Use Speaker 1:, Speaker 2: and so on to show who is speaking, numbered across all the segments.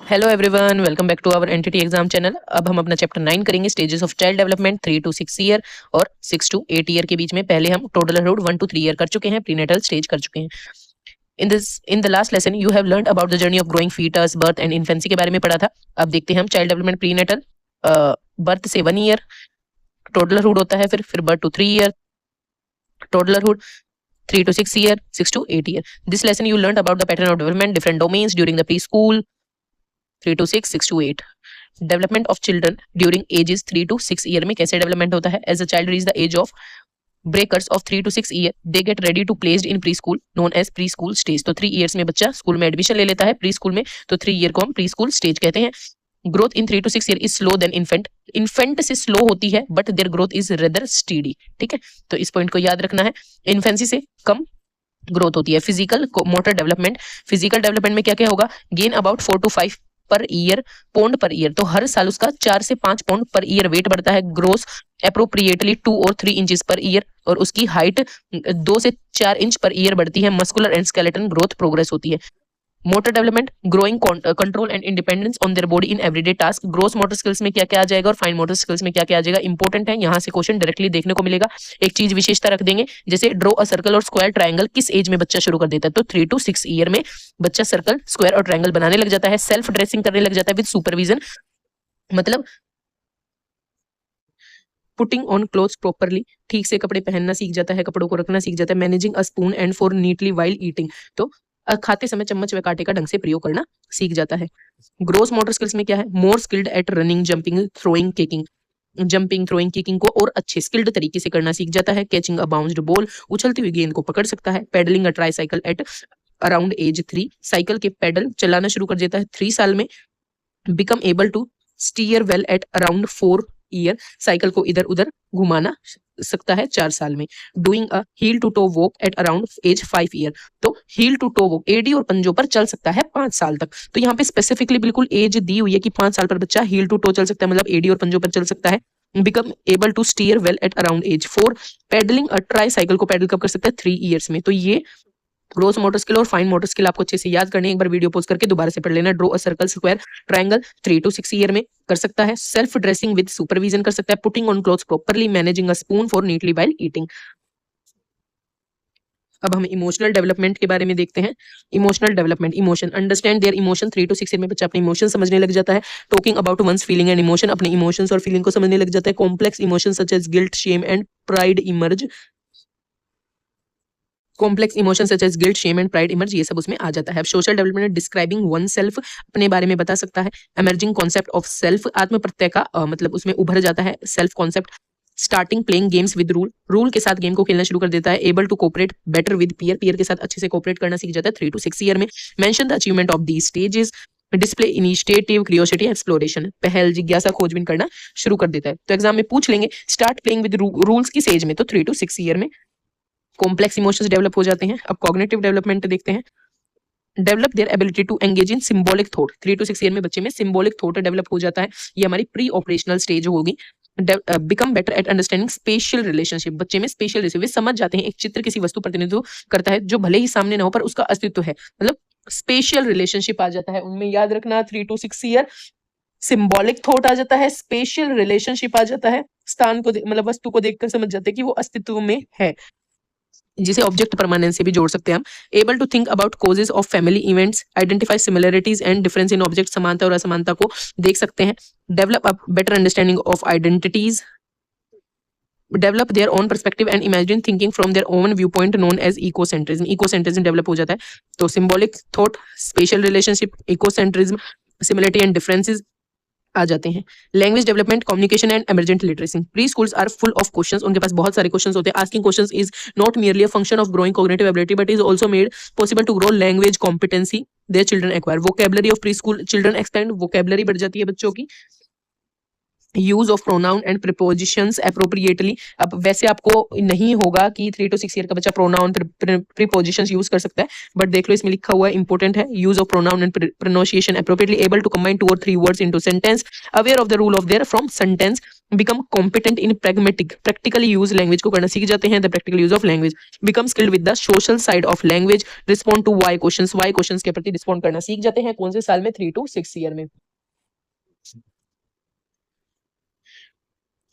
Speaker 1: Hello everyone, welcome back to our NTT exam channel. अब हम अपना चैप्टर 9 करेंगे, stages of child development 3 to 6 year और 6 to 8 year के बीच में। पहले हम टोडलरहुड 1 to 3 ईयर कर चुके हैं, प्रीनेटल स्टेज कर चुके हैं। In the last lesson you have learned about the journey of growing foetus, birth and infancy के बारे में पढ़ा था। अब देखते हैं हम चाइल्ड डेवलपमेंट प्रीनेटल। बर्थ से 1 ईयर टोडलरहुड होता है, फिर birth to 3 year टोडलरहुड, 3 to 6 year, 6 to 8 year. This lesson you learned about the pattern of development, different domains during the preschool, 3 to 6, 6 to 8. Development of children during ages 3 to 6 year में कैसे development होता है? As a child reach the age of breakers of 3 to 6 year, they get ready to placed in preschool known as preschool stage. तो 3 years में बच्चा school में admission ले लेता है प्री-स्कूल में, तो 3 year को हम प्री-स्कूल स्टेज कहते हैं। Growth in 3 to 6 year is slow then infant. Infant से स्लो होती है but there growth is rather steady. ठीक है, तो इस पॉइंट को याद रखना है। इन्फेंसी से कम ग्रोथ होती है। Physical motor development, physical development में क्या क्या होगा? Gain about 4 to 5 per year pond per year, तो हर साल उसका 4 से 5 पौंड पर ईयर वेट बढ़ता है। ग्रोस अप्रोप्रिएटली 2 or 3 इंचेस पर ईयर, और उसकी हाइट 2 से 4 इंच पर ईयर बढ़ती है। Muscular and skeleton growth progress होती है। Motor development, growing control and independence on there body in everyday task. Gross motor skills में क्या क्या आ जाएगा और फाइन मोटर स्किल्स में क्या क्या आ जाएगा, इंपॉर्टेंट है, यहाँ से क्वेश्चन डायरेक्टली देखने को मिलेगा। एक चीज विशेषता रख देंगे, जैसे ड्रॉ अ सर्कल और स्क्वायर ट्रायंगल किस एज में बच्चा शुरू कर देता है? तो 3 to 6 ईयर में बच्चा सर्कल, स्क्वायर और ट्रायंगल बनाने लग जाता है। सेल्फ ड्रेसिंग करने लग जाता है विद सुपरविजन, मतलब पुटिंग ऑन क्लोथ्स प्रॉपरली, ठीक से कपड़े पहनना सीख जाता है, कपड़ों को रखना सीख जाता है। Managing a spoon and fork neatly while eating, तो खाते समय चम्मच व कांटे का ढंग से प्रयोग करना सीख जाता है। ग्रोस मोटर स्किल्स में क्या है? More skilled at running, jumping, throwing, kicking. Jumping, throwing, kicking को और अच्छे स्किल्ड तरीके से करना सीख जाता है। कैचिंग अ बाउंस्ड बॉल, उछलती हुई गेंद को पकड़ सकता है। Pedalling a tricycle at around age 3, cycle के पेडल चलाना शुरू कर देता है 3 साल में। Become able to steer well at around 4 year, cycle को इधर उधर घुमाना सकता है 4 साल में। Doing a heel to toe walk at around age 5 year, तो हील टू टो वॉक एडी और पंजों पर चल सकता है 5 साल तक। तो यहाँ पे स्पेसिफिकली बिल्कुल एज दी हुई है कि 5 साल पर बच्चा हील टू टो चल सकता है, मतलब एडी और पंजों पर चल सकता है। Become able to steer well at around age 4, pedalling a tricycle को पेडल कब कर सकता है? 3 ईयर्स में। तो ये ग्रोस मोटर स्किल और फाइन मोटर स्किल आपको अच्छे से याद करनी है। एक बार वीडियो पॉज करके दोबारा से पढ़ लेना। Draw a circle, square, triangle 3 to 6 year में कर सकता है। सेल्फ ड्रेसिंग विद सुपरविजन कर सकता है। Putting on clothes properly, managing a spoon for neatly while eating. अब हम इमोशनल डेवलपमेंट के बारे में देखते हैं। Emotional development, emotion, understand there emotion 3 to 6 year में बच्चा अपने इमोशन समझने लग जाता है। Talking about one's feeling and emotion, अपने इमोशंस और फीलिंग को समझने लग जाता है। Complex emotion such as guilt, shame and pride emerge. Complex emotion such as guilt, shame and pride emerge, ये सब उसमें आ जाता है। Social development, describing one self, अपने बारे में बता सकता है। एमर्जिंग कॉन्सेप्ट ऑफ सेल्फ, आत्म प्रत्यय का मतलब उसमें उभर जाता है self concept. Starting playing games with rule, rule के साथ गेम को खेलना शुरू कर देता है। Able to cooperate better with peer, peer के साथ अच्छे से कोऑपरेट करना सीख जाता है 3 to 6 ईयर में। Mention the achievement of the stages, display initiative, curiosity, exploration, पहल, जिज्ञासा, खोजबीन करना शुरू कर देता है। तो एग्जाम में पूछ लेंगे स्टार्ट प्लेइंग विद रूल्स किस एज में? तो 3 to 6 ईयर में। कॉम्प्लेक्स इमोशंस डेवलप हो जाते हैं। अब कॉग्निटिव डेवलपमेंट देखते हैं। Develop there ability to engage in symbolic thought, 3 to 6 year में बच्चे में सिंबॉलिक थॉट डेवलप हो जाता है। ये हमारी प्री ऑपरेशनल स्टेज होगी। Become better at understanding special relationship, बच्चे में स्पेशल रिलेशन, वे समझ जाते हैं एक चित्र किसी वस्तु प्रतिनिधित्व करता है जो भले ही सामने ना हो पर उसका अस्तित्व है, मतलब स्पेशल रिलेशनशिप आ जाता है उनमें। याद रखना 3 to 6 ईयर, सिंबॉलिक थॉट आ जाता है, स्पेशल रिलेशनशिप आ जाता है, स्थान को मतलब वस्तु को देखकर समझ जाते हैं कि वो अस्तित्व में है, जिसे ऑब्जेक्ट परमानेंस से भी जोड़ सकते हैं हम। Able to think about causes of family events, identify similarities and difference in object, समानता और असमानता को देख सकते हैं। Develop a better understanding of identities, develop their own perspective and imagine thinking from their own viewpoint known as egocentrism, egocentrism develop हो जाता है। तो symbolic thought, special relationship, egocentrism, similarity and differences आ जाते हैं। Language development, communication and emergent literacy, pre schools are full of questions, उनके पास बहुत सारे क्वेश्चंस होते हैं। Asking questions is not merely a function of growing cognitive ability but is also made possible to grow language competency there children acquire. Vocabulary of preschool children expand, vocabulary बढ़ जाती है बच्चों की। Use of pronoun and prepositions appropriately. अब वैसे आपको नहीं होगा कि 3 to 6 ईयर का बच्चा प्रोनाउन प्रीपोजिशंस यूज कर सकता है, बट देख लो इसमें लिखा हुआ है, इंपॉर्टेंट है, use of pronoun and pronunciation appropriately, able to combine 2 or 3 words into sentence, aware of the rule of there from sentence, become competent in pragmatic, practically use language को करना सीख जाते हैं, the practical use of language, become skilled with the social side of language, respond to why questions के प्रति respond करना सीख जाते हैं। कौन से साल में? 3 to 6 ईयर में।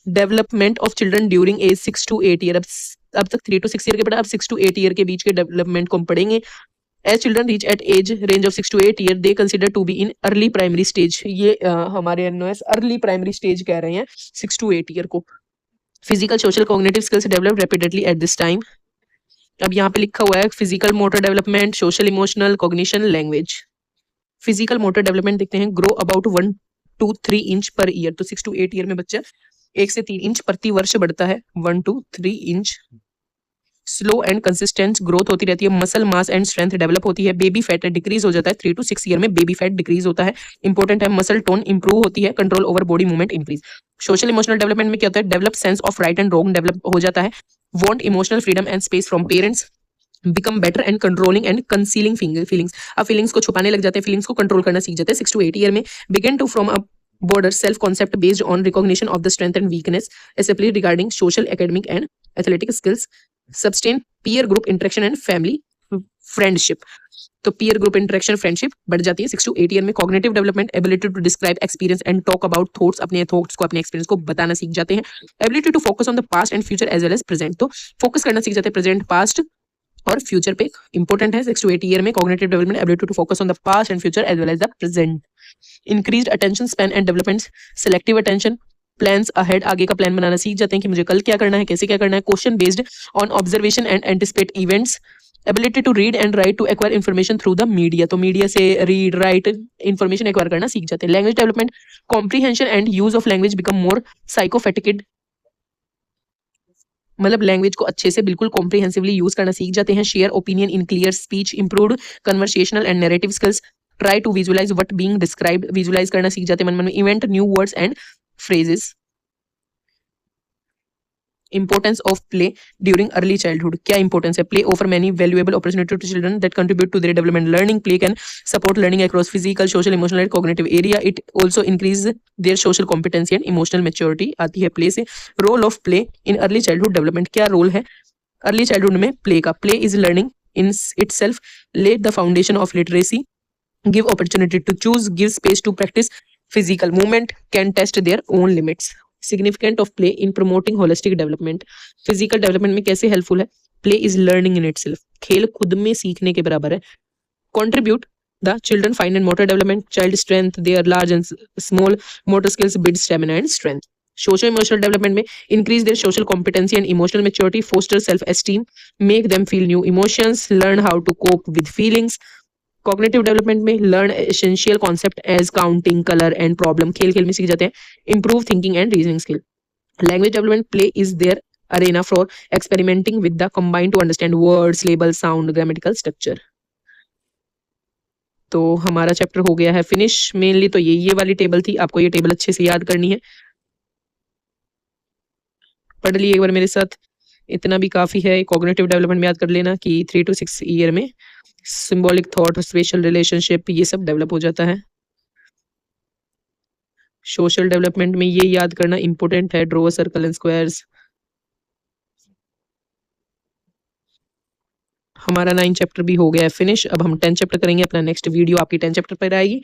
Speaker 1: Development of children during age 6 to 8 year. अब तक 3 to 6 ईयर के पढ़ा, अब 6 to 8 ईयर के बीच के डेवलपमेंट को हम पढ़ेंगे। As children reach at age range of 6 to 8 year, they consider to be in early primary stage। ये हमारे NOS early primary stage कह रहे हैं 6 to 8 year को। Physical, social, cognitive skills develop rapidly at this time। अब यहाँ पे लिखा हुआ है physical motor development, social emotional, cognition, language. Physical motor development देखते हैं, grow about 1 to 3 inch per year. तो 6 to 8 ईयर में बच्चा 1 से 3 इंच प्रति वर्ष बढ़ता है, 1 to 3 inch. Slow and consistent growth होती रहती है, muscle mass and strength develop होती है, बेबी फैट डिक्रीज हो जाता है, 3 to 6 ईयर में बेबी फैट डिक्रीज होता है, इंपॉर्टेंट है, मसल टोन इंप्रूव होती है, control over body movement increase. Social emotional development में क्या होता है? Develop sense of right and wrong develop हो जाता है, want emotional freedom and space from parents, become better and controlling and concealing feelings. अब फीलिंग्स को छुपाने लग जाते हैं, फीलिंग्स को कंट्रोल करना सीख जाते हैं 6 to 8 ईयर में। Begin to from a border self concept based on recognition of the strength and weakness, especially regarding social, academic and athletic skills, sustain peer group interaction and family friendship। तो peer group interaction friendship बढ़ जाती है 6 to 8 year में। cognitive development, ability to describe experience and talk about thoughts, अपने thoughts को, अपने experience को बताना सीख जाते हैं। ability to focus on the past and future as well as present, तो focus करना सीख जाते हैं present, past और फ्यूचर पे। इंपॉर्टेंट है 6 to 8 ईयर में cognitive development, ability to focus on the past and future as well as the present. Increased attention span and development, selective attention, plans ahead, आगे का प्लान बनाना सीख जाते हैं कि मुझे कल क्या करना है, कैसे क्या करना है, question based on observation and anticipate events, ability to read and write to acquire information through the media, तो मीडिया से रीड राइट इन्फॉर्मेशन एक्वायर करना सीख जाते हैं। Language development, comprehension and use of language become more sophisticated, मतलब language को अच्छे से बिल्कुल कॉम्प्रिहेंसिवली यूज करना सीख जाते हैं। Share opinion in clear speech, improved conversational and narrative skills, try to visualise what being described, visualise करना सीख जाते हैं मन मन में, event new words and phrases. Importance of play during early childhood, क्या इंपॉर्टेंस है? Play offer many valuable opportunity to children that contribute to there development. Learning play can support learning across physical, social, emotional and cognitive area. It also increase their social competency and emotional maturity आती है play से। Role of play in early childhood development, क्या role है early childhood में play का? Play is learning in itself, led the foundation of literacy, give opportunity to choose, give space to practise physical movement, can test there own limits. Significant of play in promoting holistic development, physical development में कैसे helpful है? Play is learning in itself, खेल खुद में सीखने के बराबर है। Contribute the children fine and motor development, child strength, their large and small motor skills, build stamina and strength. Social emotional development में increase their social competency and emotional maturity, foster self esteem, make them feel new emotions, learn how to cope with feelings. Cognitive development में learn essential concept as counting, colour and problem, खेल खेल में सीख जाते हैं, improve thinking and reasoning skill. Language development, play is there arena for experimenting with the combined to understand words, labels, sound, grammatical structure। तो हमारा chapter हो गया है फिनिश। मेनली तो ये वाली टेबल थी, आपको ये टेबल अच्छे से याद करनी है, पढ़ लिए एक बार मेरे साथ, इतना भी काफी है। कॉग्निटिव डेवलपमेंट में याद कर लेना कि 3 to 6 ईयर में सिंबॉलिक थॉट, स्पेशल रिलेशनशिप, ये सब डेवलप हो जाता है। सोशल डेवलपमेंट में ये याद करना इंपॉर्टेंट है, ड्रॉ सर्कल एंड स्क्वायर्स। हमारा 9 चैप्टर भी हो गया है फिनिश। अब हम 10 चैप्टर करेंगे, अपना नेक्स्ट वीडियो आपकी 10 चैप्टर पर आएगी।